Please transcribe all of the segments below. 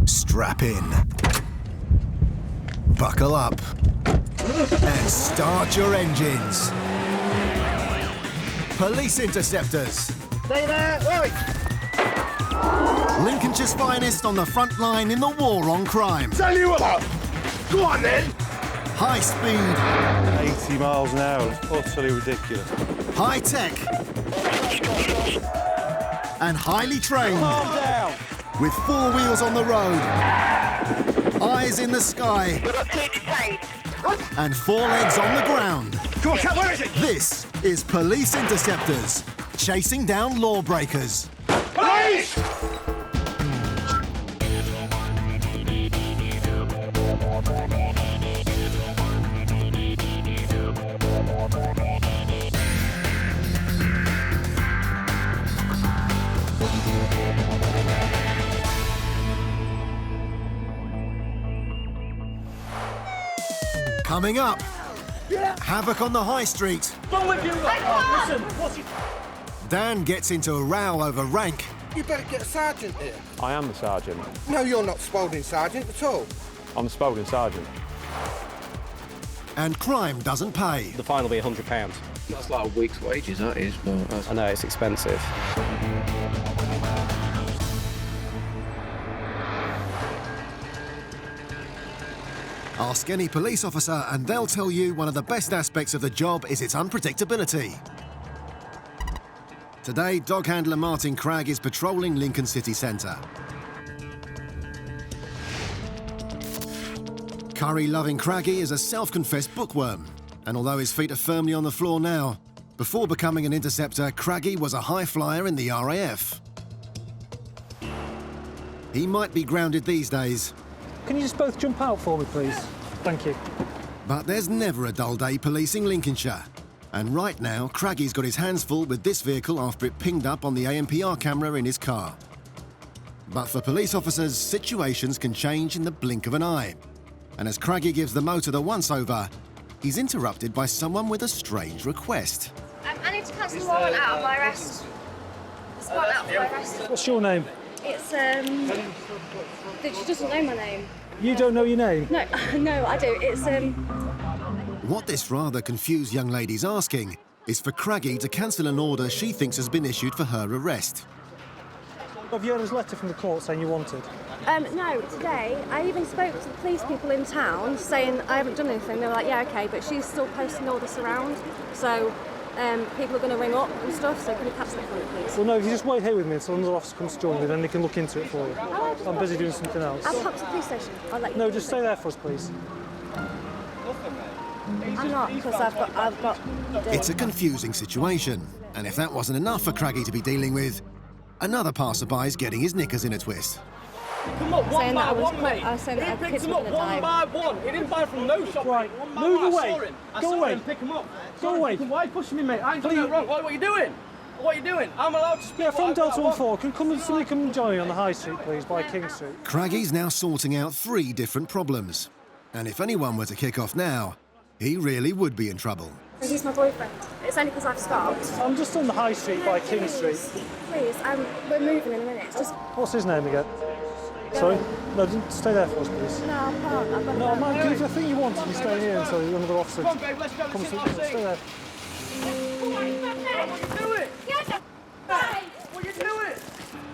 Strap in. Buckle up. And start your engines. Police Interceptors. Stay there, right! Lincolnshire's finest on the front line in the war on crime. Tell you what! Go on then! High speed. 80 miles an hour. Utterly ridiculous. High tech. And highly trained. Calm down. With four wheels on the road. Eyes in the sky. And four legs on the ground. Come on, Cat, where is it? This is Police Interceptors, chasing down lawbreakers. Police! Coming up, havoc on the high street. What's wrong with you? Listen, what's it? Dan gets into a row over rank. You better get a sergeant here. I am the sergeant. No, you're not Spalding sergeant at all. I'm the Spalding sergeant. And crime doesn't pay. The fine will be £100. That's like a week's wages, that is, but... I know, it's expensive. Ask any police officer and they'll tell you one of the best aspects of the job is its unpredictability. Today, dog handler Martyn Cragg is patrolling Lincoln city centre. Curry-loving Craggy is a self-confessed bookworm, and although his feet are firmly on the floor now, before becoming an interceptor, Craggy was a high flyer in the RAF. He might be grounded these days. Can you just both jump out for me, please? Thank you. But there's never a dull day policing Lincolnshire. And right now, Craggy's got his hands full with this vehicle after it pinged up on the ANPR camera in his car. But for police officers, situations can change in the blink of an eye. And as Craggy gives the motor the once-over, he's interrupted by someone with a strange request. I need to cancel the warrant out of my arrest. It's warrant out of my arrest. What's your name? It's, she doesn't know my name. You don't know your name? No, no, I do. It's, What this rather confused young lady's asking is for Craggy to cancel an order she thinks has been issued for her arrest. Have you had his letter from the court saying you wanted? no, today I even spoke to the police people in town saying I haven't done anything. They were like, yeah, okay, but she's still posting all this around, so people are going to ring up and stuff, so can you cancel it for me, please? Well, no, if you just wait here with me until another officer comes to join me, then they can look into it for you. I'm busy doing something else. I'll pop to the police station. I'll let you No, know. just stay there for us, please. I'm not, because I've got... It's a confusing situation, and if that wasn't enough for Craggy to be dealing with, another passerby's getting his knickers in a twist. Come up one by one, mate. I was saying that He kids picked were them going up to one die. by one. He didn't buy from no shop. Right, move away. Go away. Pick him up. Go away. Why are you pushing me, mate? I ain't doing it wrong. What are you doing? What are you doing? I'm allowed to speak. Yeah, from Delta 14. Can somebody come and join me on the High Street, please, by King Street? Craggy's now sorting out 3 different problems. And if anyone were to kick off now, he really would be in trouble. He's my boyfriend. It's only because I've stopped. I'm just on the High Street by King Street. Please, we're moving in a minute. It's just... What's his name again? Sorry? No, stay there for us, please. No, I can't. I've got No, to... man, if I think you want to be staying here until another officer Come on, babe, let's go. comes to stay there. What are you doing? What are you doing?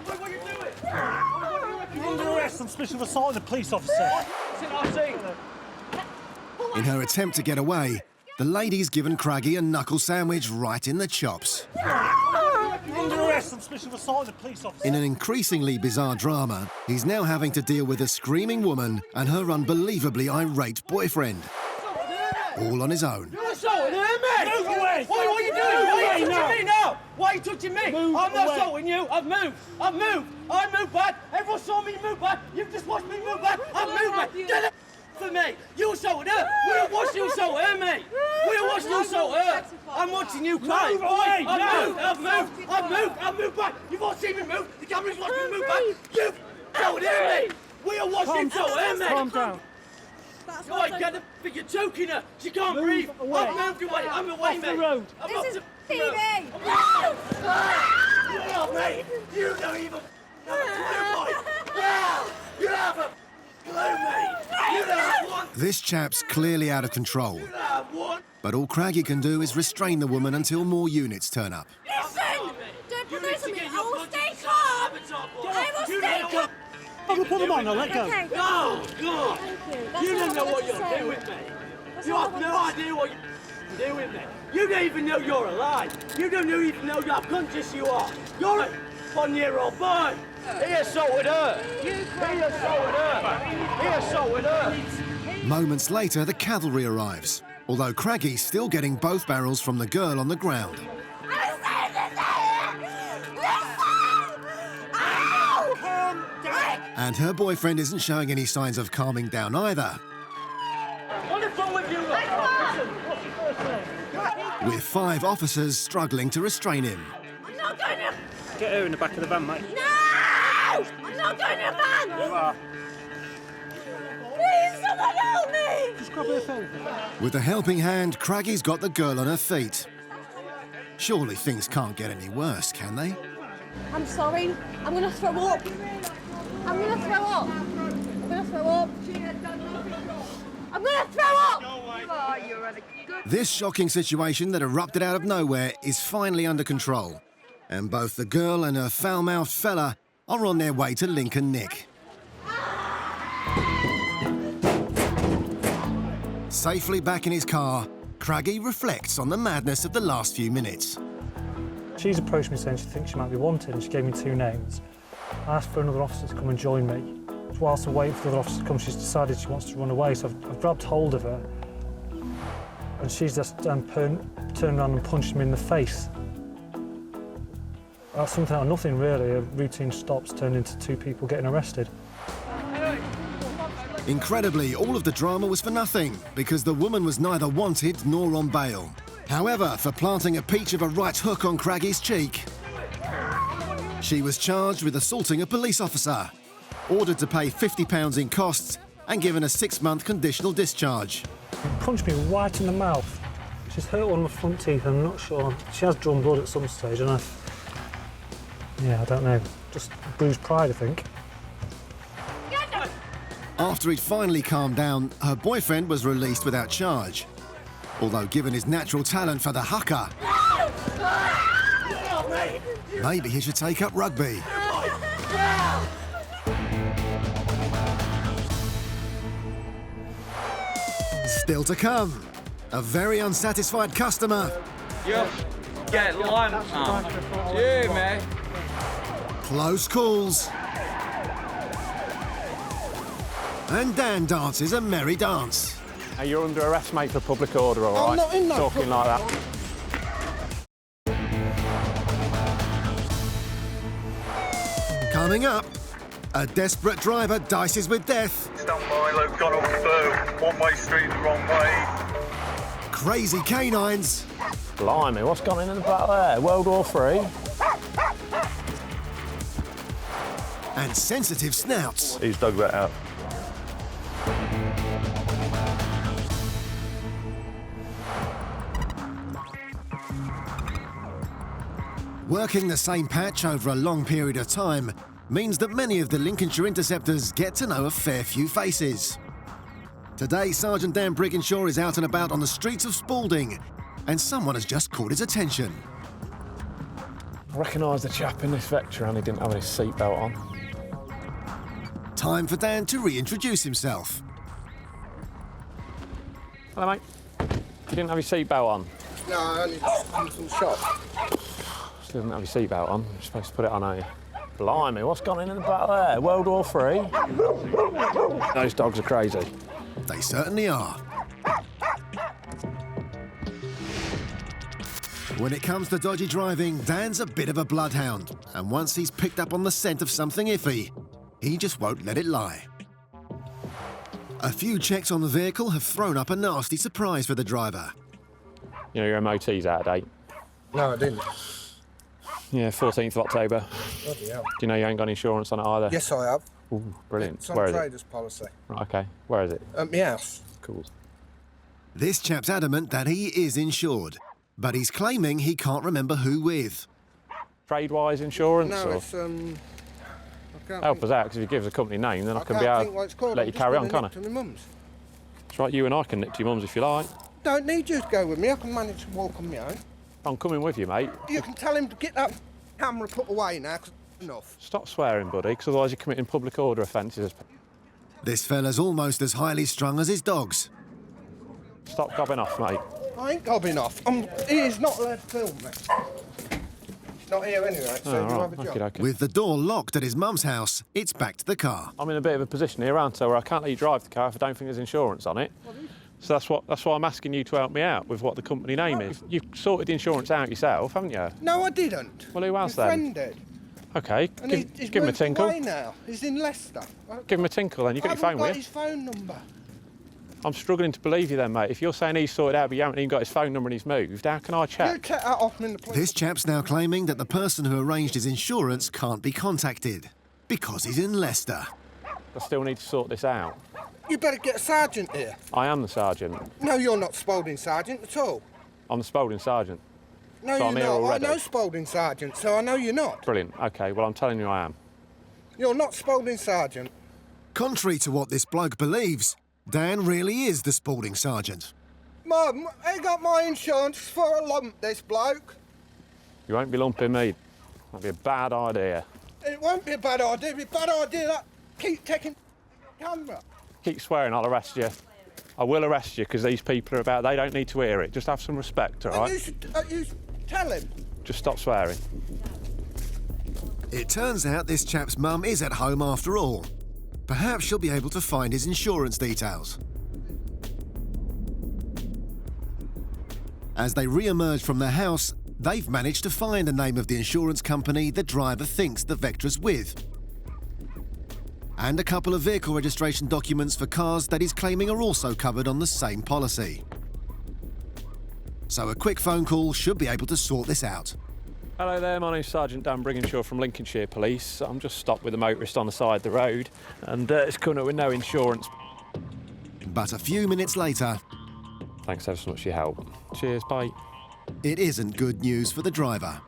What are you doing? You're under arrest on suspicion of assaulting a police officer. Sit our seat. In her attempt to get away, the lady's given Craggy a knuckle sandwich right in the chops. You're under arrest on suspicion of assaulting a police officer. In an increasingly bizarre drama, he's now having to deal with a screaming woman and her unbelievably irate boyfriend. All on his own. You're assaulting her, mate! Move away! What are you doing? Why are you touching me now? Why are you touching me? Move I'm not away. assaulting you. I've moved. I moved back. Everyone saw me move back. You've just watched me move back. I've moved back. Get the for me. You assaulted her. We don't watch you assault her, mate. We don't watch you assault her. I'm watching you cry. Move away. I've moved back. You've all seen me move. The camera's watching me move back. You've assaulted her, mate. We don't watch you assault her, mate. Calm down. Right, get the... But you're choking her. She can't Move breathe. away. I've moved away. I'm away, Off mate. the road. I'm This off is the TV! road. No, mate. You don't even have a clue, boy. No, you have a This chap's clearly out of control. But all Craggy can do is restrain the woman until more units turn up. Listen! Don't put those on me. I will stay calm. I will stay calm. I'm gonna put them on, I'll let go. Okay. No, God! Thank you. You don't know what you're doing, mate. You have no idea what you're doing, mate. You don't even know you're alive. You don't even know how conscious you are. You're a 1-year-old boy. He assaulted her. He assaulted her. He assaulted her. Moments later, the cavalry arrives, although Craggy's still getting both barrels from the girl on the ground. And her boyfriend isn't showing any signs of calming down either. What is wrong with you? With 5 officers struggling to restrain him. I'm not going to... Get her in the back of the van, mate. No! I'm not going to van! You are. Please, someone help me! Just grab her phone. With a helping hand, Craggy's got the girl on her feet. Surely things can't get any worse, can they? I'm sorry. I'm going to throw up. I'm going to throw up. I'm going to throw up. I'm going to throw up! This shocking situation that erupted out of nowhere is finally under control. And both the girl and her foul-mouthed fella are on their way to Lincoln Nick. Safely back in his car, Craggy reflects on the madness of the last few minutes. She's approached me saying she thinks she might be wanted, and she gave me 2 names. I asked for another officer to come and join me. Whilst I'm waiting for the other officer to come, she's decided she wants to run away, so I've grabbed hold of her, and she's just turned around and punched me in the face. That's something like nothing, really. A routine stops turned into 2 people getting arrested. Incredibly, all of the drama was for nothing, because the woman was neither wanted nor on bail. However, for planting a peach of a right hook on Craggy's cheek, she was charged with assaulting a police officer, ordered to pay £50 in costs, and given a 6-month conditional discharge. She punched me right in the mouth. She's hurt one of my front teeth, I'm not sure. She has drawn blood at some stage, and I don't know. Just bruised pride, I think. After he'd finally calmed down, her boyfriend was released without charge. Although given his natural talent for the haka, maybe he should take up rugby. Still to come, a very unsatisfied customer. You get lime now. Yeah, mate. Close calls. And Dan dances a merry dance. Hey, you're under arrest, mate, for public order, all right? I'm not in that. Talking like that. Coming up, a desperate driver dices with death. Stand by, low gun on 1-way street the wrong way. Crazy canines. Blimey, what's going on in the back there? World War III? And sensitive snouts. He's dug that out. Working the same patch over a long period of time means that many of the Lincolnshire Interceptors get to know a fair few faces. Today, Sergeant Dan Brigginshaw is out and about on the streets of Spalding, and someone has just caught his attention. I recognise the chap in this Vectra and he didn't have his seatbelt on. Time for Dan to reintroduce himself. Hello, mate. You didn't have your seatbelt on? No, I only come from the shop. Still didn't have your seatbelt on. You're supposed to put it on, aren't you? Blimey, what's gone in the back there? World War III? Those dogs are crazy. They certainly are. When it comes to dodgy driving, Dan's a bit of a bloodhound, and once he's picked up on the scent of something iffy, he just won't let it lie. A few checks on the vehicle have thrown up a nasty surprise for the driver. You know your MOT's out of date? No, I didn't. Yeah, 14th of October. Bloody hell. Do you know you ain't got insurance on it either? Yes, I have. Ooh, brilliant. It's on Where is it? trader's policy. Right, OK. Where is it? At my house. Cool. This chap's adamant that he is insured, but he's claiming he can't remember who with. Trade-wise insurance? No, or? it's, I can't Help think- us out, because if you give us a company name, then I can can't be think able what it's to called. let I'm you just carry on, gonna can't I? nip to my mum's. That's right, you and I can nip to your mum's if you like. Don't need you to go with me. I can manage to walk on my own. I'm coming with you, mate. You can tell him to get that camera put away now, 'cause enough. Stop swearing, buddy, because otherwise you're committing public order offences. This fella's almost as highly strung as his dogs. Stop gobbing off, mate. I ain't gobbing off. He is not allowed to film me. He's not here anyway, so you have a job. Okay. With the door locked at his mum's house, it's back to the car. I'm in a bit of a position here, aren't I, where I can't let you drive the car if I don't think there's insurance on it. So that's why I'm asking you to help me out with what the company name is. You've sorted the insurance out yourself, haven't you? No, I didn't. Well, who else My then? friend did. Okay, And he's give him a moved tinkle. away now. He's in Leicester. Give him a tinkle then. You got your phone I haven't got with his you? phone number. I'm struggling to believe you then, mate. If you're saying he's sorted out but you haven't even got his phone number and he's moved, how can I You check? take that off me in the police. This chap's now claiming that the person who arranged his insurance can't be contacted because he's in Leicester. I still need to sort this out. You better get a sergeant here. I am the sergeant. No, you're not Spalding sergeant at all. I'm the Spalding sergeant. No, So I'm you're here not. already. I know Spalding sergeant, so I know you're not. Brilliant. Okay, well, I'm telling you I am. You're not Spalding sergeant. Contrary to what this bloke believes, Dan really is the Spalding sergeant. Mum, I got my insurance for a lump, this bloke. You won't be lumping me. That'd be a bad idea. It won't be a bad idea. It'll be a bad idea that keep taking camera. Keep swearing, I'll arrest you. I will arrest you because these people are about, they don't need to hear it. Just have some respect, all right? You should tell him. Just stop swearing. It turns out this chap's mum is at home after all. Perhaps she'll be able to find his insurance details. As they re-emerge from their house, they've managed to find the name of the insurance company the driver thinks the Vectra's with. And a couple of vehicle registration documents for cars that he's claiming are also covered on the same policy. So a quick phone call should be able to sort this out. Hello there, my name's Sergeant Dan Briginshaw from Lincolnshire Police. I'm just stopped with a motorist on the side of the road and it's coming up with no insurance. But a few minutes later, Thanks ever so much for your help. Cheers, bye. it isn't good news for the driver.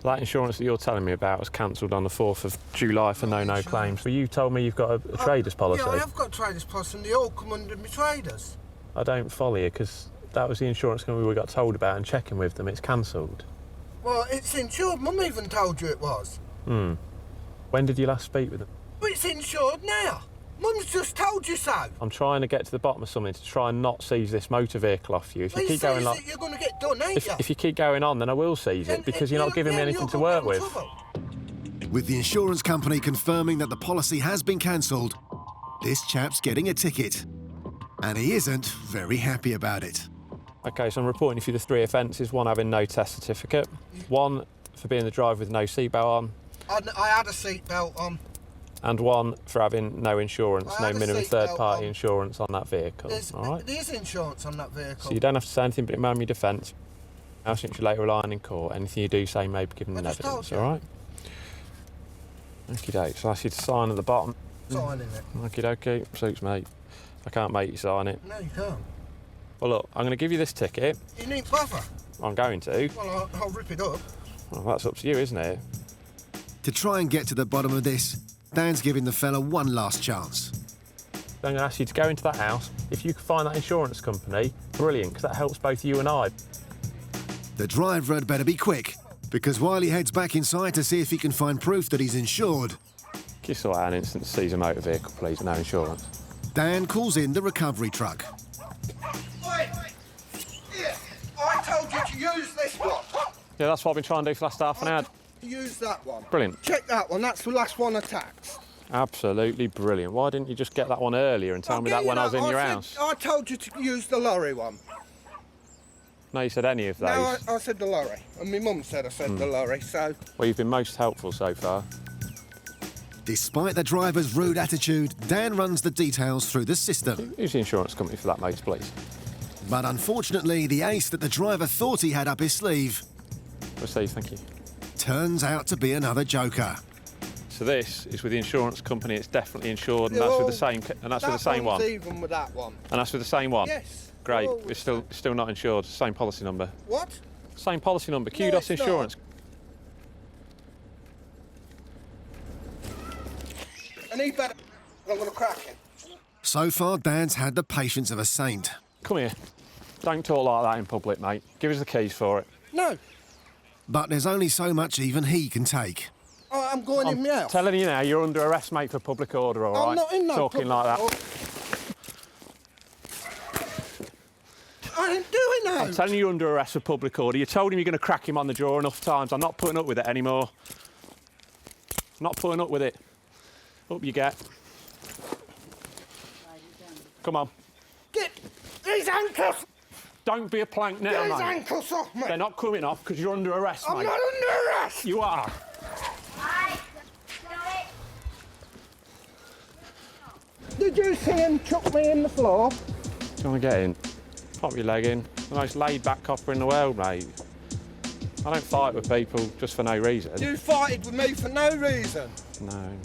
That insurance that you're telling me about was cancelled on the 4th of July for no claims. But you told me you've got a trader's policy. Yeah, I have got a trader's policy and they all come under my traders. I don't follow you because that was the insurance company we got told about and checking with them. It's cancelled. Well, it's insured. Mum even told you it was. When did you last speak with them? But it's insured now. Mum's just told you so. I'm trying to get to the bottom of something to try and not seize this motor vehicle off you. If you Well, keep going like like, you're going to get done, ain't you? if you keep going on, then I will seize it because you're not giving me anything to work with. With the insurance company confirming that the policy has been cancelled, this chap's getting a ticket. And he isn't very happy about it. Okay, so I'm reporting you for the 3 offences. 1 having no test certificate, 1 for being the driver with no seatbelt on, I had a seatbelt on. and 1 for having no insurance, I no had a minimum seatbelt third-party on. insurance on that vehicle. All right. There's insurance on that vehicle. So you don't have to say anything but in your defence. Now, since you're later relying in court, anything you do say may be given in just evidence. told you. All right. Okie doke. So I ask you to sign at the bottom. Signing it. Okie dokie. Suits me. I can't make you sign it. No, you can't. Well, look, I'm going to give you this ticket. You needn't bother. I'm going to. Well, I'll rip it up. Well, that's up to you, isn't it? To try and get to the bottom of this, Dan's giving the fella one last chance. I'm going to ask you to go into that house. If you can find that insurance company, brilliant, because that helps both you and I. The driver had better be quick, because while he heads back inside to see if he can find proof that he's insured, Can you sort out an instant seize a motor vehicle, please, and no insurance? Dan calls in the recovery truck. Wait! Here, I told you to use this one. Yeah, that's what I've been trying to do for the last half an hour. Use that one. Brilliant. Check that one. That's the last one of tax. Absolutely brilliant. Why didn't you just get that one earlier and tell me that when I was in your house? I told you to use the lorry one. No, you said any of those. No, I said the lorry. And my mum said I said the lorry, so... Well, you've been most helpful so far. Despite the driver's rude attitude, Dan runs the details through the system. Who's the insurance company for that, mate, please? But unfortunately, the ace that the driver thought he had up his sleeve Receive, thank you. turns out to be another joker. So this is with the insurance company. It's definitely insured, and that's with the same. And that's with the same one. Even with that one. And that's with the same one. Yes. Great. Oh, It's still not insured. Same policy number. What? Same policy number. No, Kudos it's not. Insurance. And he better... I'm going to crack him. So far, Dan's had the patience of a saint. Come here. Don't talk like that in public, mate. Give us the keys for it. No. But there's only so much even he can take. I'm going in my house. Telling you now, you're under arrest, mate, for public order, all right? I'm not in no Talking like that. I ain't doing that. I'm telling you, you're under arrest for public order. You told him you're going to crack him on the jaw enough times. I'm not putting up with it anymore. Not putting up with it. Up you get. Come on. Get these handcuffs. Don't be a plank now, Get these mate. handcuffs off me. They're not coming off because you're under arrest, mate. I'm not under arrest. You are. Did you see him chuck me in the floor? Do you want to get in? Pop your leg in. The most laid-back copper in the world, mate. I don't fight with people just for no reason. You fighted with me for no reason. No.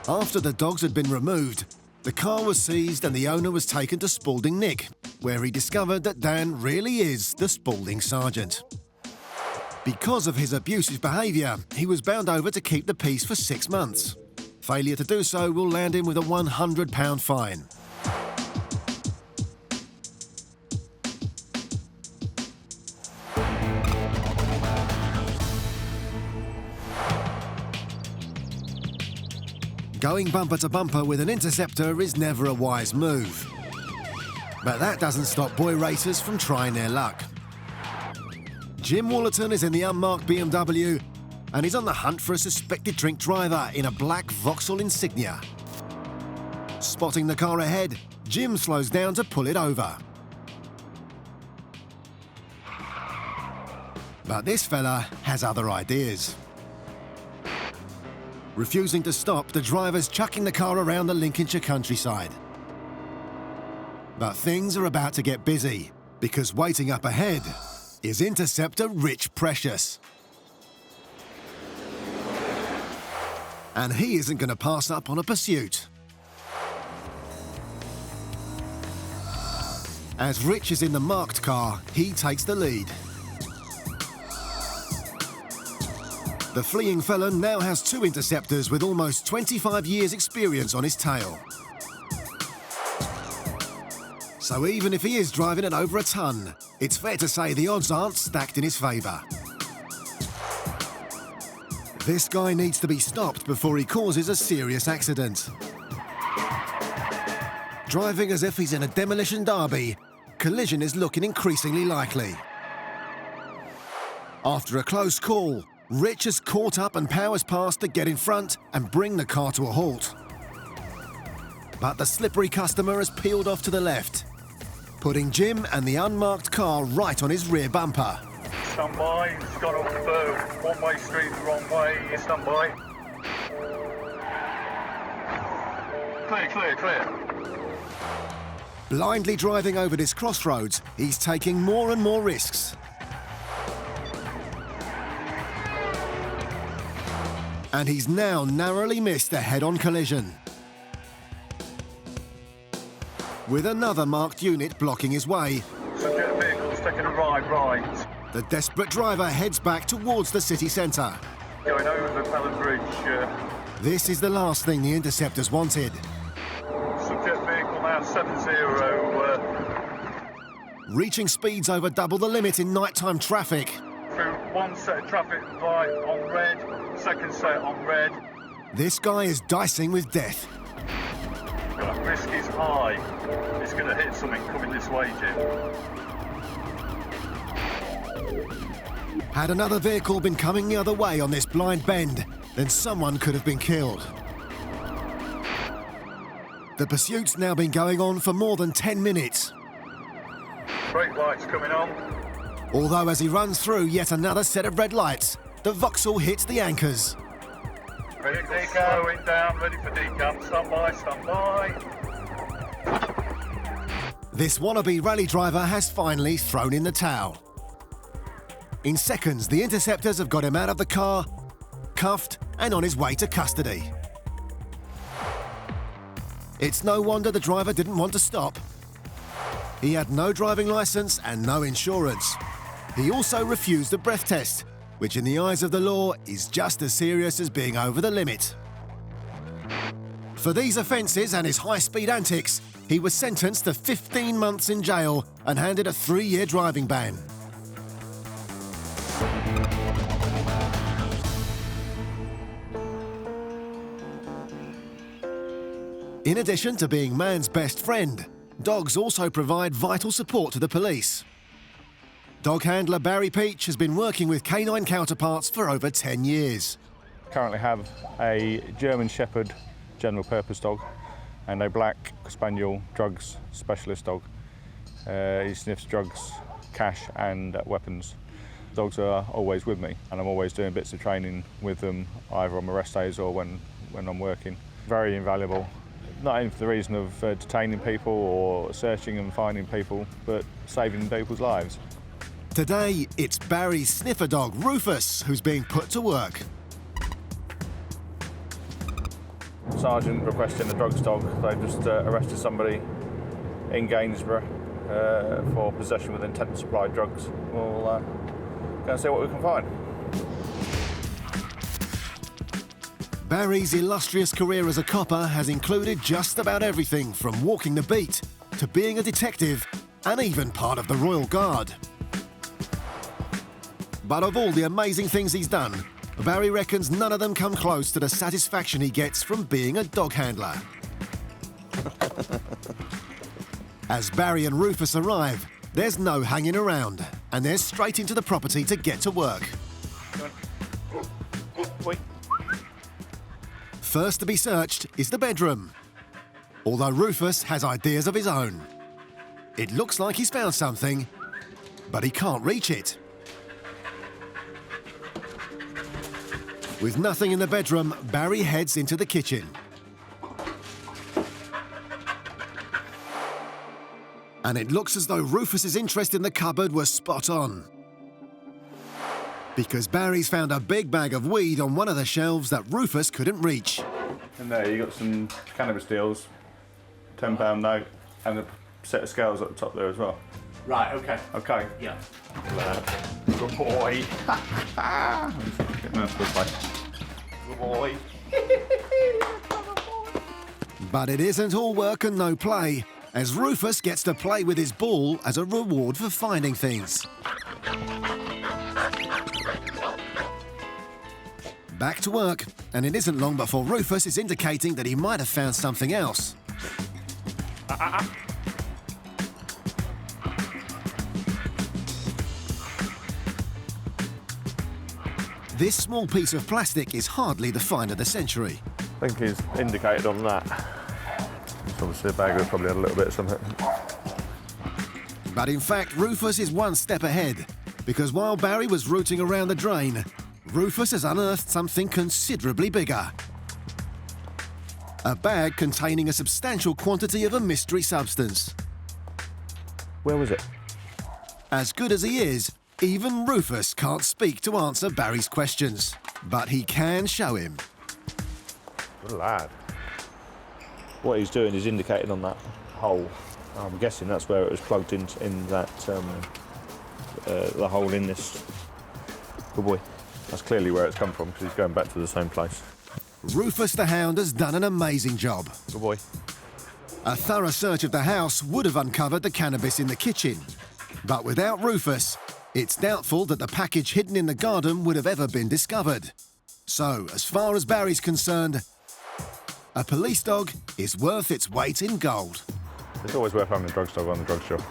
After the dogs had been removed, the car was seized and the owner was taken to Spalding Nick, where he discovered that Dan really is the Spalding sergeant. Because of his abusive behaviour, he was bound over to keep the peace for 6 months. Failure to do so will land him with a £100 fine. Going bumper to bumper with an Interceptor is never a wise move. But that doesn't stop boy racers from trying their luck. Jim Wallerton is in the unmarked BMW and he's on the hunt for a suspected drink driver in a black Vauxhall Insignia. Spotting the car ahead, Jim slows down to pull it over. But this fella has other ideas. Refusing to stop, the driver's chucking the car around the Lincolnshire countryside. But things are about to get busy, because waiting up ahead is Interceptor Rich Precious. And he isn't going to pass up on a pursuit. As Rich is in the marked car, he takes the lead. The fleeing felon now has 2 interceptors with almost 25 years' experience on his tail. So even if he is driving at over a ton, it's fair to say the odds aren't stacked in his favour. This guy needs to be stopped before he causes a serious accident. Driving as if he's in a demolition derby, collision is looking increasingly likely. After a close call, Rich has caught up and powers past to get in front and bring the car to a halt. But the slippery customer has peeled off to the left, putting Jim and the unmarked car right on his rear bumper. Stand by, it's gone off one-way street the wrong way, stand by. Clear. Blindly driving over this crossroads, he's taking more and more risks. And he's now narrowly missed a head-on collision, with another marked unit blocking his way. Subject vehicle's taking a right. The desperate driver heads back towards the city centre. Going over the Pelham Bridge. This is the last thing the Interceptors wanted. Subject vehicle now 70. Reaching speeds over double the limit in nighttime traffic. Through one set of traffic light on red, second set on red. This guy is dicing with death. Risk is high. It's going to hit something coming this way, Jim. Had another vehicle been coming the other way on this blind bend, then someone could have been killed. The pursuit's now been going on for more than 10 minutes. Brake lights coming on. Although as he runs through yet another set of red lights, the Vauxhall hits the anchors. Ready for decam. Slowing down, ready for decam. Stand by. This wannabe rally driver has finally thrown in the towel. In seconds, the Interceptors have got him out of the car, cuffed, and on his way to custody. It's no wonder the driver didn't want to stop. He had no driving licence and no insurance. He also refused a breath test, which in the eyes of the law is just as serious as being over the limit. For these offences and his high-speed antics, he was sentenced to 15 months in jail and handed a 3-year driving ban. In addition to being man's best friend, dogs also provide vital support to the police. Dog handler Barry Peach has been working with canine counterparts for over 10 years. Currently have a German Shepherd general purpose dog and a black spaniel drugs specialist dog. He sniffs drugs, cash and weapons. Dogs are always with me and I'm always doing bits of training with them either on my rest days or when I'm working. Very invaluable. Not only for the reason of detaining people or searching and finding people, but saving people's lives. Today, it's Barry's sniffer dog, Rufus, who's being put to work. Sergeant requesting a drugs dog. They've just arrested somebody in Gainsborough for possession with intent to supply drugs. We'll go and see what we can find. Barry's illustrious career as a copper has included just about everything from walking the beat to being a detective and even part of the Royal Guard. But of all the amazing things he's done, Barry reckons none of them come close to the satisfaction he gets from being a dog handler. As Barry and Rufus arrive, there's no hanging around and they're straight into the property to get to work. Wait. First to be searched is the bedroom, although Rufus has ideas of his own. It looks like he's found something, but he can't reach it. With nothing in the bedroom, Barry heads into the kitchen. And it looks as though Rufus's interest in the cupboard was spot on. Because Barry's found a big bag of weed on one of the shelves that Rufus couldn't reach. And there you got some cannabis deals, £10 note, and a set of scales at the top there as well. Right, okay. Okay. Yeah. Good boy. Good boy. But it isn't all work and no play, as Rufus gets to play with his ball as a reward for finding things. Back to work, and it isn't long before Rufus is indicating that he might have found something else. This small piece of plastic is hardly the find of the century. I think he's indicated on that. It's obviously a bag that probably had a little bit of something. But in fact, Rufus is one step ahead, because while Barry was rooting around the drain, Rufus has unearthed something considerably bigger. A bag containing a substantial quantity of a mystery substance. Where was it? As good as he is, even Rufus can't speak to answer Barry's questions, but he can show him. Good lad. What he's doing is indicating on that hole. I'm guessing that's where it was plugged in that the hole in this. Good boy. That's clearly where it's come from because he's going back to the same place. Rufus the Hound has done an amazing job. Good boy. A thorough search of the house would have uncovered the cannabis in the kitchen, but without Rufus, it's doubtful that the package hidden in the garden would have ever been discovered. So, as far as Barry's concerned, a police dog is worth its weight in gold. It's always worth having a drugs dog on the drug shop.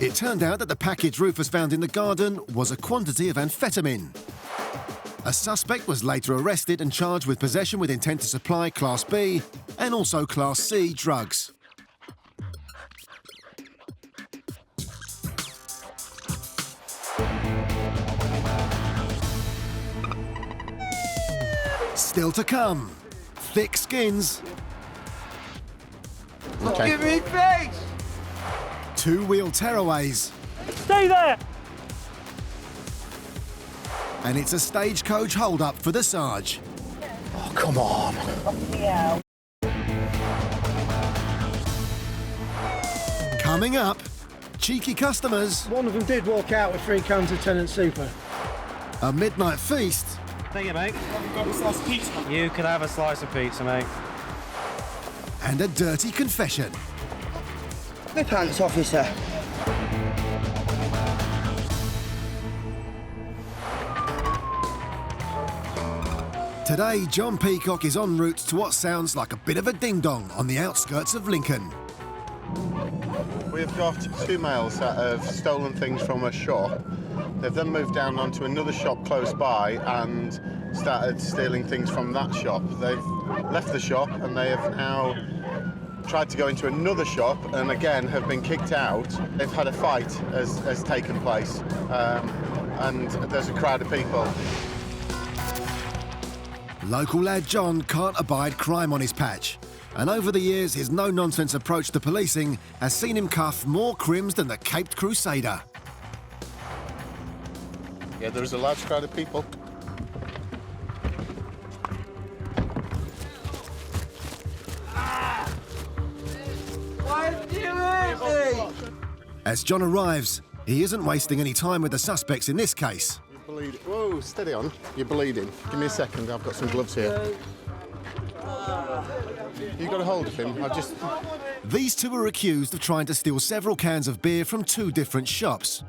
It turned out that the package Rufus found in the garden was a quantity of amphetamine. A suspect was later arrested and charged with possession with intent to supply Class B and also Class C drugs. Still to come, thick skins. Okay. Give me face! Two-wheel tearaways. Stay there! And it's a stagecoach hold-up for the Sarge. Oh, come on. Yeah. Coming up, cheeky customers, One of them did walk out with 3 cans of Tenant Super. a midnight feast, Thank you, mate. Got a slice of pizza. You can have a slice of pizza, mate. And a dirty confession. My pants, officer. Today, John Peacock is en route to what sounds like a bit of a ding-dong on the outskirts of Lincoln. We've got 2 males that have stolen things from a shop. They've then moved down onto another shop close by and started stealing things from that shop. They've left the shop and they have now tried to go into another shop and again have been kicked out. They've had a fight has taken place and there's a crowd of people. Local lad John can't abide crime on his patch. And over the years, his no-nonsense approach to policing has seen him cuff more crims than the Caped Crusader. Yeah, there's a large crowd of people. Why did you hurt me? As John arrives, he isn't wasting any time with the suspects in this case. You're bleeding. Whoa, steady on. You're bleeding. Give me a second, I've got some gloves here. You got a hold of him? These two are accused of trying to steal several cans of beer from 2 different shops.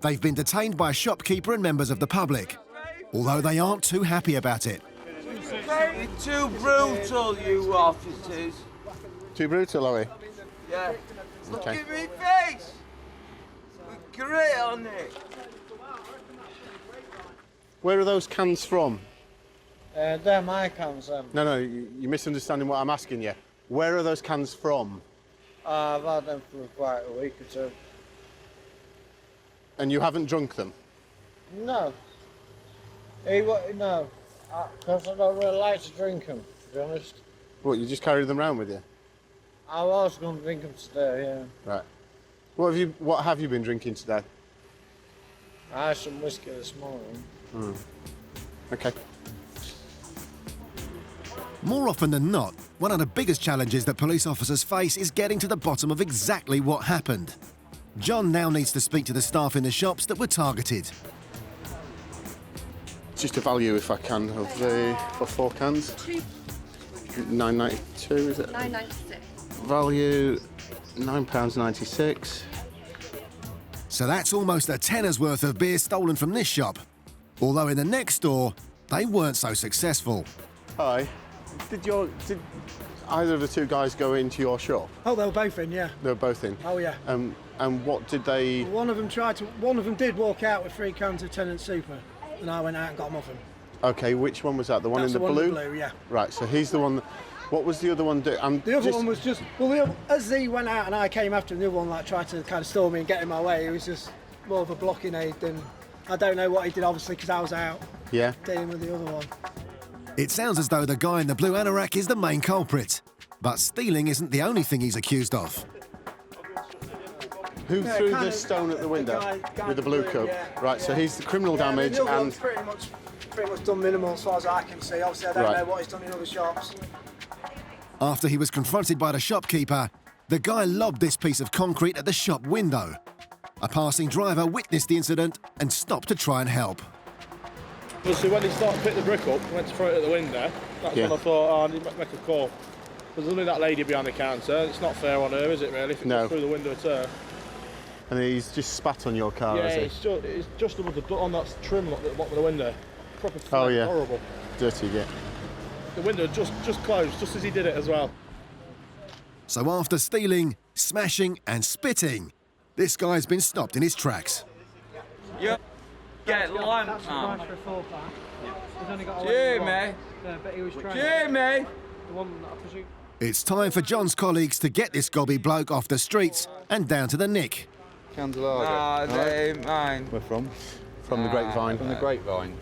They've been detained by a shopkeeper and members of the public, although they aren't too happy about it. You're too brutal, you officers. Too brutal, are we? Yeah. Okay. Look at me face. With grit on it. Where are those cans from? They're my cans. No, you're misunderstanding what I'm asking you. Where are those cans from? I've had them for quite a week or 2. And you haven't drunk them? No. No. Because I don't really like to drink them, to be honest. What, you just carry them around with you? I was going to drink them today, yeah. Right. What have you been drinking today? I had some whiskey this morning. Okay. More often than not, one of the biggest challenges that police officers face is getting to the bottom of exactly what happened. John now needs to speak to the staff in the shops that were targeted. Just a value, if I can, of the 4 cans. £9.92, is it? £9.96. Value £9.96. So that's almost a tenner's worth of beer stolen from this shop. Although in the next store, they weren't so successful. Hi. Did either of the 2 guys go into your shop? Oh, they were both in, yeah. They were both in? Oh, yeah. And what did they... One of them did walk out with 3 cans of Tenant Super, and I went out and got them off him. OK, which one was that? The one in the blue? That's the one in the blue, yeah. Right, so he's the one... What was the other one do? The other one was just... Well, as he went out and I came after him, the other one tried to kind of stall me and get in my way. It was just more of a blocking aid than... I don't know what he did, obviously, because I was out dealing with the other one. It sounds as though the guy in the blue anorak is the main culprit. But stealing isn't the only thing he's accused of. Who threw the stone at the window with the blue coat? Yeah, right, so he's the criminal damage and... Pretty much done minimal as far as I can see. Obviously, I don't know what he's done in other shops. After he was confronted by the shopkeeper, the guy lobbed this piece of concrete at the shop window. A passing driver witnessed the incident and stopped to try and help. So when he started to pick the brick up, went to throw it at the window, that's when I thought, I need to make a call. There's only that lady behind the counter, it's not fair on her, is it really, if it goes through the window at her. And he's just spat on your car, has he? It's just on that trim at the bottom of the window. Proper flame, horrible. Dirty, yeah. The window just closed, just as he did it as well. So after stealing, smashing and spitting, this guy's been stopped in his tracks. Yeah. Get lime, Jamie! Jamie! It's time for John's colleagues to get this gobby bloke off the streets and down to the nick. Candelabra. They ain't mine. Where from? From the Grapevine. From the Grapevine.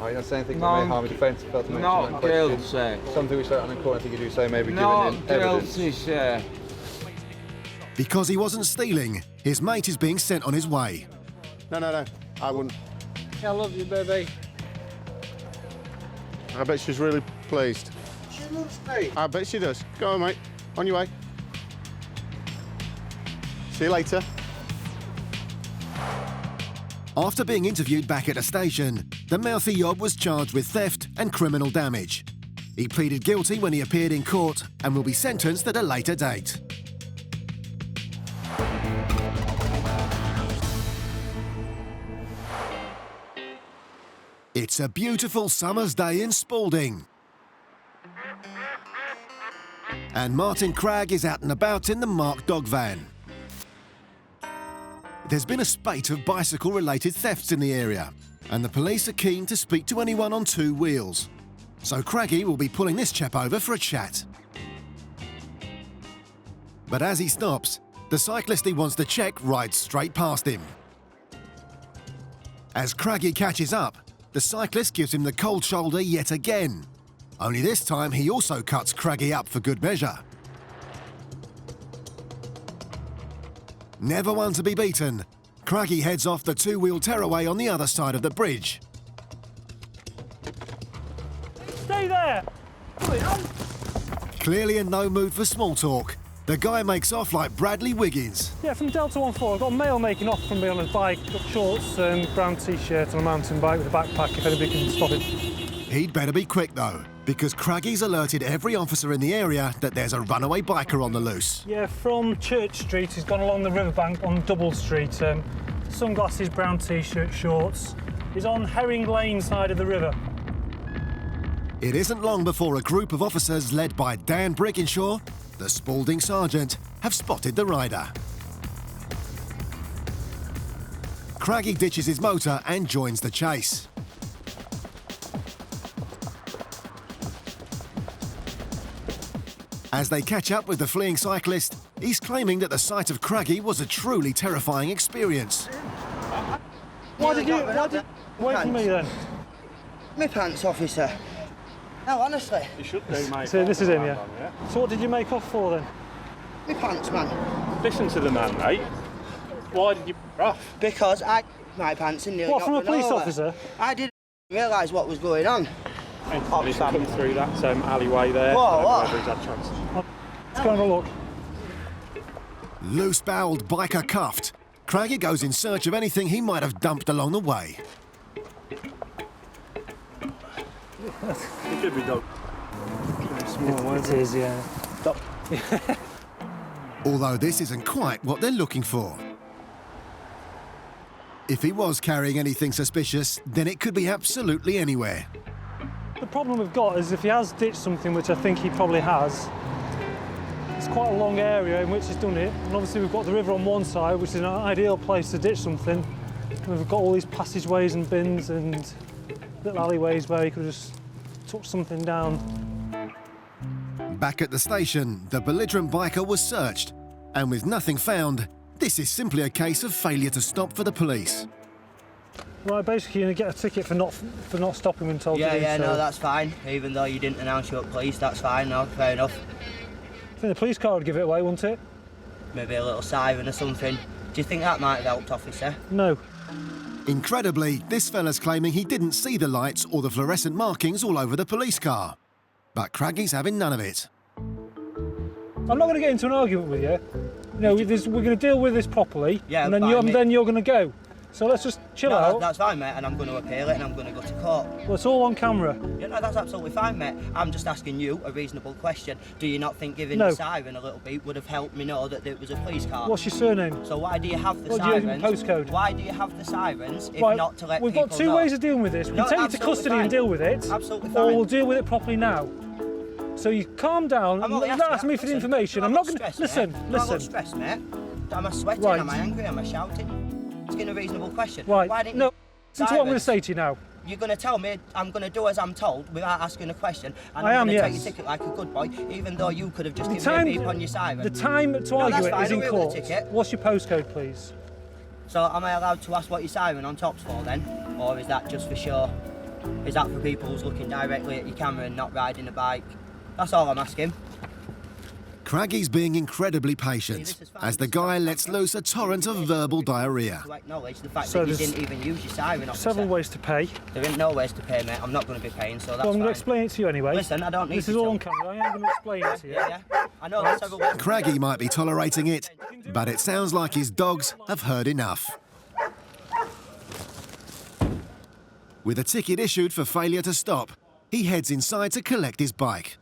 Are you not saying anything that may harm your defence? Not guilty. Something which I think you do say maybe not given in evidence. Guilty, sir. Because he wasn't stealing, his mate is being sent on his way. No, I wouldn't. I love you, baby. I bet she's really pleased. She loves me. I bet she does. Go on, mate. On your way. See you later. After being interviewed back at the station, the mouthy yob was charged with theft and criminal damage. He pleaded guilty when he appeared in court and will be sentenced at a later date. It's a beautiful summer's day in Spalding. And Martyn Cragg is out and about in the marked dog van. There's been a spate of bicycle-related thefts in the area, and the police are keen to speak to anyone on two wheels. So Craggy will be pulling this chap over for a chat. But as he stops, the cyclist he wants to check rides straight past him. As Craggy catches up, the cyclist gives him the cold shoulder yet again. Only this time he also cuts Craggy up for good measure. Never one to be beaten, Craggy heads off the two-wheel tearaway on the other side of the bridge. Stay there! Clearly in no mood for small talk, the guy makes off like Bradley Wiggins. Yeah, from Delta 14. I've got a male making off from me on his bike. Got shorts and brown t-shirt and a mountain bike with a backpack if anybody can stop him. He'd better be quick though, because Craggy's alerted every officer in the area that there's a runaway biker on the loose. Yeah, from Church Street, he's gone along the riverbank on Double Street. Sunglasses, brown t-shirt, shorts. He's on Herring Lane side of the river. It isn't long before a group of officers led by Dan Brigginshaw, the Spalding sergeant, have spotted the rider. Craggy ditches his motor and joins the chase. As they catch up with the fleeing cyclist, he's claiming that the sight of Craggy was a truly terrifying experience. Why did you wait for me then? My pants, officer. No, honestly. You should do, mate. So this is him, yeah? So what did you make off for then? My pants, man. Listen to the man, mate. Why did you off? Because I my pants and nearly What, got from a police over. officer? I didn't realise what was going on. He's come through that alleyway there. What? He's had a chance. Let's go and have a look. Loose-boweled biker cuffed, Craggy goes in search of anything he might have dumped along the way. It could be dog. Small, it is, yeah. Although this isn't quite what they're looking for. If he was carrying anything suspicious, then it could be absolutely anywhere. The problem we've got is if he has ditched something, which I think he probably has, it's quite a long area in which he's done it. And obviously we've got the river on one side, which is an ideal place to ditch something. And we've got all these passageways and bins and little alleyways where he could just touch something down. Back at the station, the belligerent biker was searched. And with nothing found, this is simply a case of failure to stop for the police. Right, basically you get a ticket for not stopping when told to do so. Yeah, no, that's fine. Even though you didn't announce you're at police, that's fine, no, fair enough. I think the police car would give it away, wouldn't it? Maybe a little siren or something. Do you think that might have helped, officer? No. Incredibly, this fella's claiming he didn't see the lights or the fluorescent markings all over the police car. But Craggy's having none of it. I'm not going to get into an argument with you. No, we're going to deal with this properly, yeah, and then you're going to go. So let's just chill out. That's fine, mate, and I'm going to appeal it and I'm going to go to court. Well, it's all on camera. Yeah, no, that's absolutely fine, mate. I'm just asking you a reasonable question. Do you not think giving the siren a little beat would have helped me know that it was a police car? What's your surname? So why do you have the sirens? Postcode. Why do you have the sirens if not to let We've people got two know? ways of dealing with this. We can take it to custody and deal with it, absolutely or we'll deal with it properly now. So you calm down and not ask me for the information. I'm not going to... Listen. I'm not stressed, mate. Am I sweating? Right. Am I angry? Am I shouting? Asking a reasonable question. Right. Why didn't no, listen to what I'm going to say to you now. You're going to tell me I'm going to do as I'm told without asking a question, and I I'm am, going to yes. take your ticket like a good boy, even though you could have just given me a beep on your siren. The time to argue it is in court. Ticket. What's your postcode, please? So am I allowed to ask what your siren on top's for then? Or is that just for show? Is that for people who's looking directly at your camera and not riding a bike? That's all I'm asking. Craggy's being incredibly patient as the guy lets loose a torrent of verbal diarrhea. To acknowledge the fact that you didn't even use your siren, officer. Several ways to pay. There ain't no ways to pay, mate. I'm not going to be paying, so that's I'm going to fine. explain it to you anyway. Listen, I don't need This is all on camera. I am going to explain it to you. Yeah. I know there's several ways. Craggy might be tolerating it, but it sounds like his dogs have heard enough. With a ticket issued for failure to stop, he heads inside to collect his bike.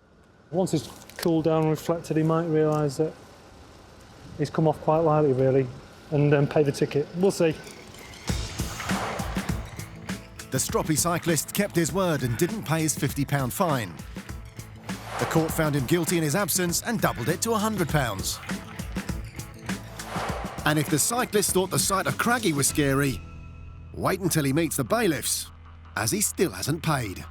Once it's cooled down and reflected, he might realise that he's come off quite lightly, really, and then pay the ticket. We'll see. The stroppy cyclist kept his word and didn't pay his £50 fine. The court found him guilty in his absence and doubled it to £100. And if the cyclist thought the sight of Craggy was scary, wait until he meets the bailiffs, as he still hasn't paid.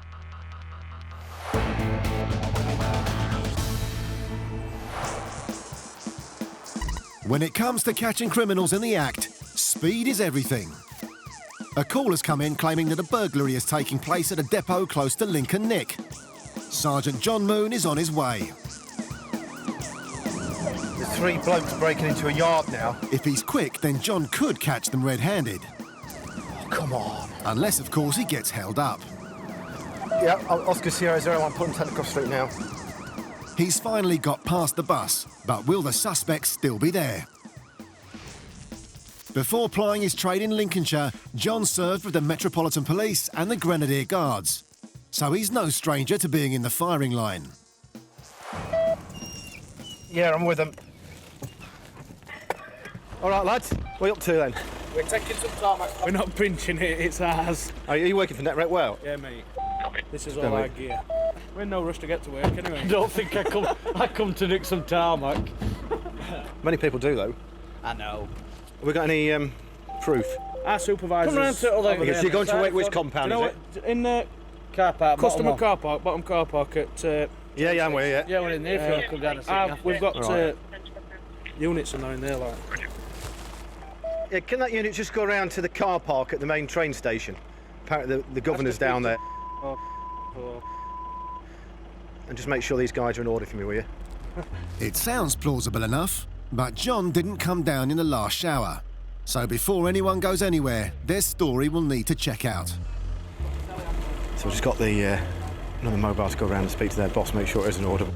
When it comes to catching criminals in the act, speed is everything. A call has come in claiming that a burglary is taking place at a depot close to Lincoln Nick. Sergeant John Moon is on his way. There's 3 blokes breaking into a yard now. If he's quick, then John could catch them red-handed. Oh, come on. Unless, of course, he gets held up. Yeah, Oscar Sierra 01, put him Telegraph Street now. He's finally got past the bus, but will the suspects still be there? Before plying his trade in Lincolnshire, John served with the Metropolitan Police and the Grenadier Guards, so he's no stranger to being in the firing line. Yeah, I'm with them. All right, lads, what are you up to then? We're taking some tarmac. We're not pinching it, it's ours. Are you working for Netrate Well? Yeah, mate. This is all our gear. We're in no rush to get to work anyway. I don't think I come to nick some tarmac. Many people do, though. I know. Have we got any proof? Our supervisors... Come round to all over So you're going to which compound, you know is what? In the car park, customer car park, bottom car park at... Yeah, I'm with you, yeah. Yeah, we're in there if you want to come down and see. We've got units in there, like... Yeah, can that unit just go around to the car park at the main train station? Apparently the governor's down there. And just make sure these guys are in order for me, will you? It sounds plausible enough, but John didn't come down in the last shower. So before anyone goes anywhere, their story will need to check out. So we've just got the another mobile to go around and speak to their boss, make sure it is in order.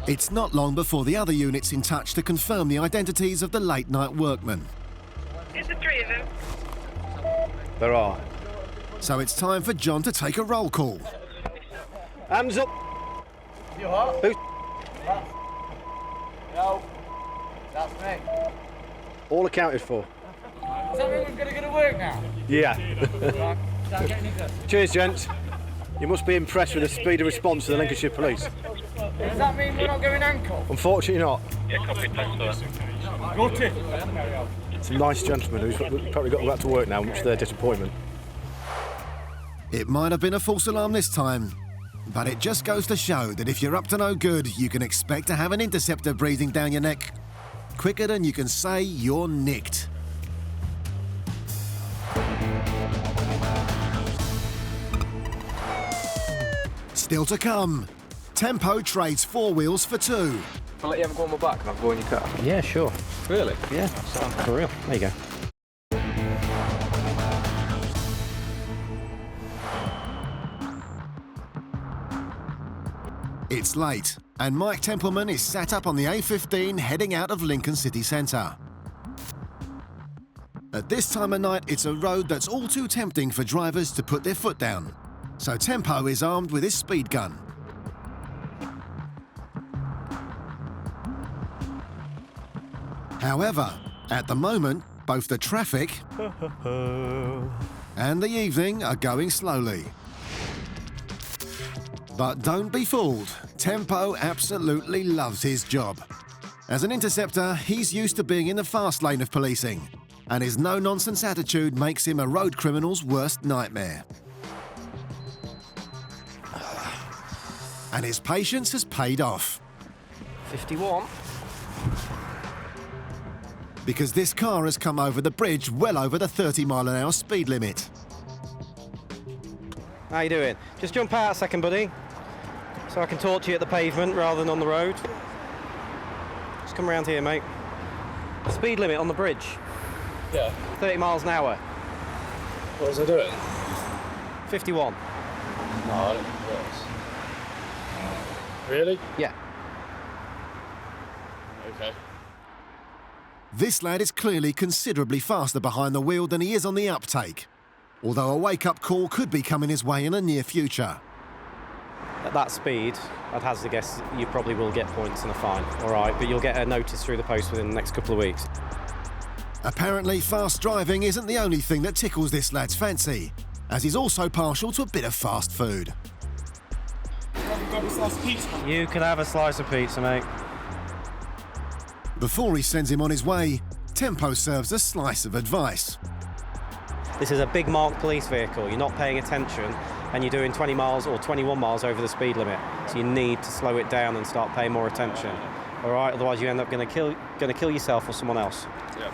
It's not long before the other unit's in touch to confirm the identities of the late-night workmen. Is there 3 of them? There are. So it's time for John to take a roll call. Hands up. You what? Who's... No. That's me. All accounted for. Does that mean we're going to go to work now? Yeah. Don't get any good. Cheers, gents. You must be impressed with the speed of response of the Lincolnshire Police. Does that mean we're not going ankle? Unfortunately not. Yeah, copy, thanks, sir. Got it. Some nice gentlemen who's probably got back to work now, much to their disappointment. It might have been a false alarm this time, but it just goes to show that if you're up to no good, you can expect to have an interceptor breathing down your neck quicker than you can say you're nicked. Still to come, Tempo trades 4 wheels for 2. I'll let you have a go on my back and I'll go in your car. Yeah, sure. Really? Yeah, for real. There you go. It's late, and Mike Templeman is sat up on the A15 heading out of Lincoln city centre. At this time of night, it's a road that's all too tempting for drivers to put their foot down. So Tempo is armed with his speed gun. However, at the moment, both the traffic and the evening are going slowly. But don't be fooled, Tempo absolutely loves his job. As an interceptor, he's used to being in the fast lane of policing, and his no-nonsense attitude makes him a road criminal's worst nightmare. And his patience has paid off. 51. Because this car has come over the bridge well over the 30-mile-an-hour speed limit. How you doing? Just jump out a second, buddy, so I can talk to you at the pavement rather than on the road. Just come around here, mate. Speed limit on the bridge. Yeah. 30 miles an hour. What was I doing? 51. No, I don't think it was. Really? Yeah. Okay. This lad is clearly considerably faster behind the wheel than he is on the uptake. although a wake-up call could be coming his way in the near future. At that speed, I'd hazard a guess you probably will get points and a fine, all right, but you'll get a notice through the post within the next couple of weeks. Apparently, fast driving isn't the only thing that tickles this lad's fancy, as he's also partial to a bit of fast food. You can have a slice of pizza, mate. Before he sends him on his way, Tempo serves a slice of advice. This is a big marked police vehicle. You're not paying attention and you're doing 20 miles or 21 miles over the speed limit. So you need to slow it down and start paying more attention. All right, otherwise you end up going to kill yourself or someone else. Yeah.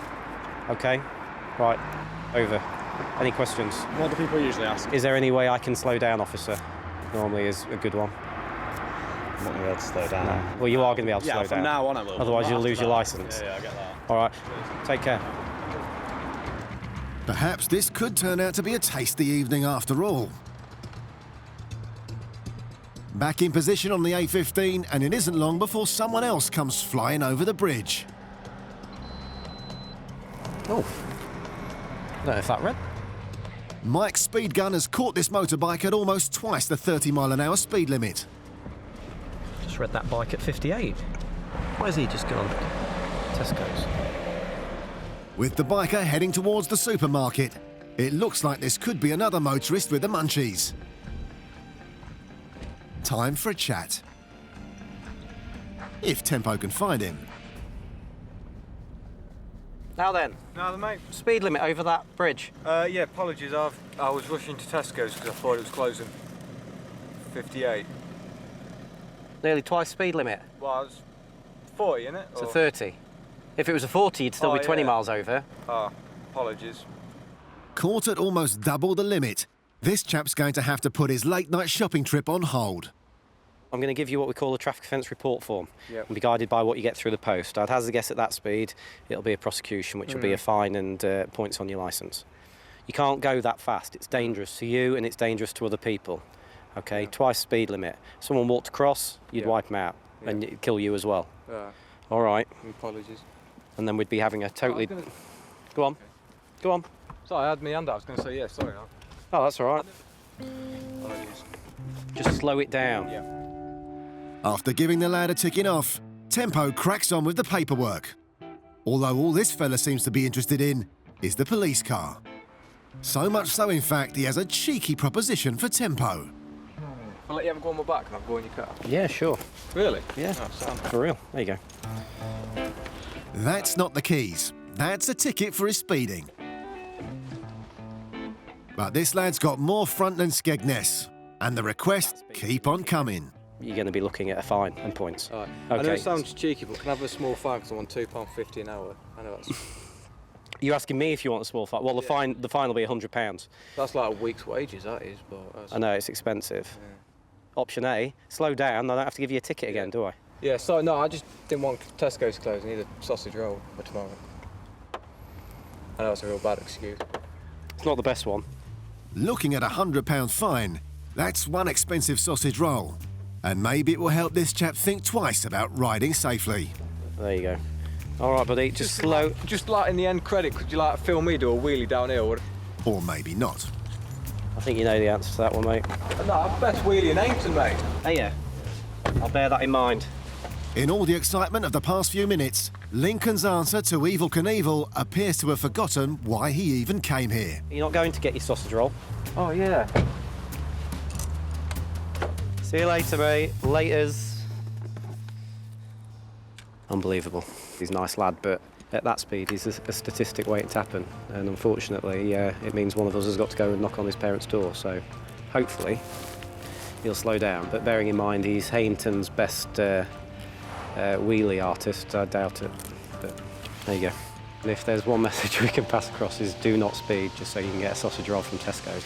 Okay, right, over. Any questions? What do people usually ask? Is there any way I can slow down, officer? Normally is a good one. I'm not going to be able to slow down. No. Well, you are going to be able to slow down. Yeah, from now on I will. Otherwise you'll lose your licence. Yeah, I get that. All right, take care. Perhaps this could turn out to be a tasty evening after all. Back in position on the A15, and it isn't long before someone else comes flying over the bridge. Oh, I don't know if that read. Mike's speed gun has caught this motorbike at almost twice the 30-mile-an-hour speed limit. Just read that bike at 58. Where's he just gone? Tesco's. With the biker heading towards the supermarket, it looks like this could be another motorist with the munchies. Time for a chat. If Tempo can find him. Now then. Now then, mate. Speed limit over that bridge. Yeah, apologies. I was rushing to Tesco's because I thought it was closing. 58. Nearly twice speed limit. Well, it's 40, isn't it? It's a 30. If it was a 40, you'd still be 20 miles over. Ah, apologies. Caught at almost double the limit, this chap's going to have to put his late-night shopping trip on hold. I'm going to give you what we call a traffic offence report form. Yep. And be guided by what you get through the post. I'd hazard a guess at that speed, it'll be a prosecution, which will be a fine and points on your licence. You can't go that fast. It's dangerous to you and it's dangerous to other people. Okay, yeah. Twice speed limit. Someone walked across, you'd wipe them out and it'd kill you as well. All right. Apologies. And then we'd be having a totally... Go on. Go on. Sorry, I had my hand out. I was going to say, yeah, sorry. Oh, that's all right. Apologies. Just slow it down. Yeah. After giving the lad a ticking off, Tempo cracks on with the paperwork. Although all this fella seems to be interested in is the police car. So much so, in fact, he has a cheeky proposition for Tempo. I'll let you have a go on my back and I'll go in your car. Yeah, sure. Really? Yeah, oh, for real. There you go. That's not the keys. That's a ticket for his speeding. But this lad's got more front than Skegness, and the requests keep on coming. You're going to be looking at a fine and points. Right. Okay. I know it sounds cheeky, but can I have a small fine because I'm on £2.50 an hour? I know that's... You're asking me if you want a small fine? Well, the fine will be £100. That's like a week's wages, that is. But I know, it's expensive. Yeah. Option A, slow down, I don't have to give you a ticket again, do I? Yeah, sorry, no, I just didn't want Tesco's to close. I need a sausage roll for tomorrow. I know it's a real bad excuse. It's not the best one. Looking at a £100 fine, that's one expensive sausage roll. And maybe it will help this chap think twice about riding safely. There you go. All right, buddy, just slow. Just like in the end credit, could you like film me do a wheelie downhill? Or maybe not. I think you know the answer to that one, mate. No, best wheelie in Aimpton, mate. Hey, yeah. I'll bear that in mind. In all the excitement of the past few minutes, Lincoln's answer to Evel Knievel appears to have forgotten why he even came here. You're not going to get your sausage roll? Oh, yeah. See you later, mate. Laters. Unbelievable. He's a nice lad, but at that speed, he's a statistic waiting to happen. And unfortunately, it means one of us has got to go and knock on his parents' door. So hopefully, he'll slow down. But bearing in mind, he's Hainton's best wheelie artist, I doubt it. But there you go. And if there's one message we can pass across is do not speed, just so you can get a sausage roll from Tesco's.